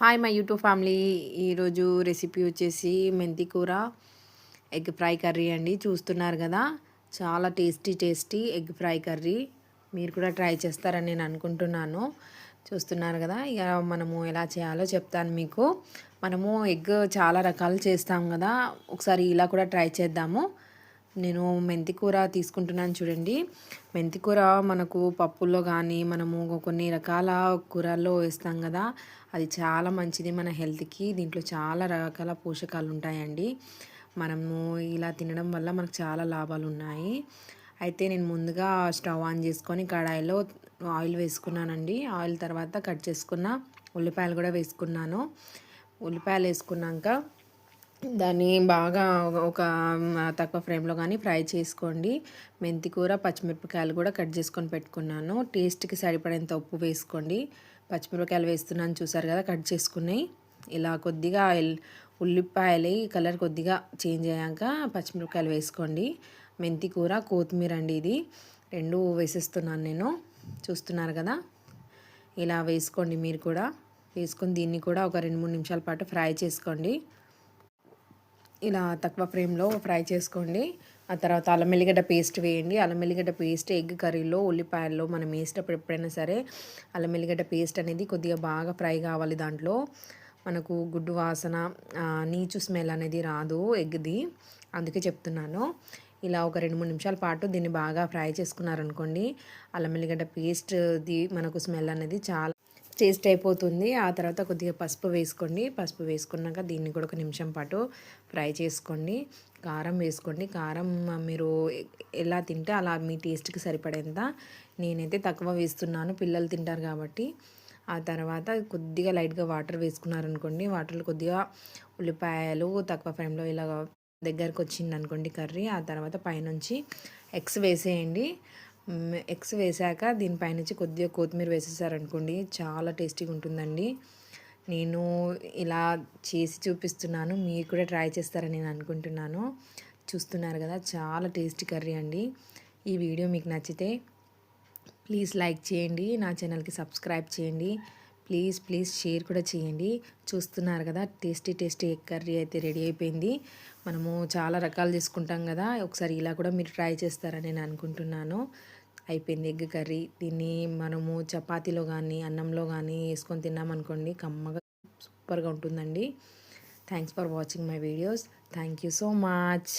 Hi my YouTube family. ఈరోజు recipe వచ్చేసి మెంతి కూర ఎగ్ ఫ్రై కర్రీ అండి. చూస్తున్నారు కదా, చాలా టేస్టీ ఎగ్ ఫ్రై కర్రీ. మీరు కూడా ట్రై చేస్తారని నేను అనుకుంటున్నాను. చూస్తున్నారు కదా, ఇక మనము ఎలా చేయాలో చెప్తాను మీకు. మనము ఎగ్ చాలా రకాలు చేస్తాం కదా, ఒకసారి ఇలా కూడా ట్రై చేద్దాము. నేను మెంతి కూర తీసుకుంటున్నాను చూడండి. మెంతి కూర మనకు పప్పుల్లో కానీ మనము కొన్ని రకాల కూరల్లో వేస్తాం కదా, అది చాలా మంచిది మన హెల్త్కి. దీంట్లో చాలా రకాల పోషకాలు ఉంటాయండి. మనము ఇలా తినడం వల్ల మనకు చాలా లాభాలు ఉన్నాయి. అయితే నేను ముందుగా స్టవ్ ఆన్ చేసుకొని కడాయిలో ఆయిల్ వేసుకున్నానండి. ఆయిల్ తర్వాత కట్ చేసుకున్న ఉల్లిపాయలు కూడా వేసుకున్నాను. ఉల్లిపాయలు వేసుకున్నాక దాన్ని బాగా ఒక తక్కువ ఫ్లేమ్లో కానీ ఫ్రై చేసుకోండి. మెంతి కూర పచ్చిమిరపకాయలు కూడా కట్ చేసుకొని పెట్టుకున్నాను. టేస్ట్కి సరిపడేంత ఉప్పు వేసుకోండి. పచ్చిమిరపకాయలు వేస్తున్నాను, చూసారు కదా కట్ చేసుకున్నాయి. ఇలా కొద్దిగా ఉల్లిపాయలు కలర్ కొద్దిగా చేంజ్ అయ్యాక పచ్చిమిరపకాయలు వేసుకోండి. మెంతి కూర కొత్తిమీర అండి, ఇది రెండు వేసేస్తున్నాను నేను. చూస్తున్నారు కదా, ఇలా వేసుకోండి. మీరు కూడా వేసుకొని దీన్ని కూడా ఒక 2-3 నిమిషాల పాటు ఫ్రై చేసుకోండి. ఇలా తక్కువ ఫ్లేమ్లో ఫ్రై చేసుకోండి. ఆ తర్వాత అల్లం వెల్లిగడ్డ పేస్ట్ వేయండి. అల్లం వెల్లిగడ్డ పేస్ట్ ఎగ్ కర్రీలో ఉల్లిపాయల్లో మనం వేసేటప్పుడు ఎప్పుడైనా సరే అల్లం వెల్లిగడ్డ పేస్ట్ అనేది కొద్దిగా బాగా ఫ్రై కావాలి. దాంట్లో మనకు గుడ్డు వాసన, నీచు స్మెల్ అనేది రాదు ఎగ్ది, అందుకే చెప్తున్నాను. ఇలా ఒక 2-3 నిమిషాల పాటు దీన్ని బాగా ఫ్రై చేసుకున్నారనుకోండి, అల్లం వెల్లిగడ్డ పేస్ట్ది మనకు స్మెల్ అనేది చాలా టేస్ట్ అయిపోతుంది. ఆ తర్వాత కొద్దిగా పసుపు వేసుకోండి. పసుపు వేసుకున్నాక దీన్ని కూడా 1 నిమిషం పాటు ఫ్రై చేసుకోండి. కారం వేసుకోండి. కారం మీరు ఎలా తింటే అలా మీ టేస్ట్కి సరిపడేంత. నేనైతే తక్కువ వేస్తున్నాను, పిల్లలు తింటారు కాబట్టి. ఆ తర్వాత కొద్దిగా లైట్గా వాటర్ వేసుకున్నారనుకోండి, వాటర్లో కొద్దిగా ఉల్లిపాయలు తక్కువ ఫ్లేమ్లో ఇలా దగ్గరకు వచ్చింది అనుకోండి కర్రీ. ఆ తర్వాత పైనుంచి ఎగ్స్ వేసేయండి. ఎగ్స్ వేసాక దీనిపైనుంచి కొద్దిగా కొత్తిమీర వేసేసారనుకోండి, చాలా టేస్టీగా ఉంటుందండి. నేను ఇలా చేసి చూపిస్తున్నాను, మీరు కూడా ట్రై చేస్తారని నేను అనుకుంటున్నాను. చూస్తున్నారు కదా, చాలా టేస్టీ కర్రీ అండి. ఈ వీడియో మీకు నచ్చితే ప్లీజ్ లైక్ చేయండి, నా ఛానల్కి సబ్స్క్రైబ్ చేయండి. ప్లీజ్ షేర్ కూడా చేయండి. చూస్తున్నారు కదా, టేస్టీ ఎగ్ కర్రీ అయితే రెడీ అయిపోయింది. మనము చాలా రకాలు చేసుకుంటాం కదా, ఒకసారి ఇలా కూడా మీరు ట్రై చేస్తారని నేను అనుకుంటున్నాను. అయిపోయింది ఎగ్ కర్రీ. దీన్ని మనము చపాతీలో కానీ అన్నంలో కానీ వేసుకొని తిన్నామనుకోండి, కమ్మగా సూపర్గా ఉంటుందండి. Thanks for watching my videos. Thank you so much.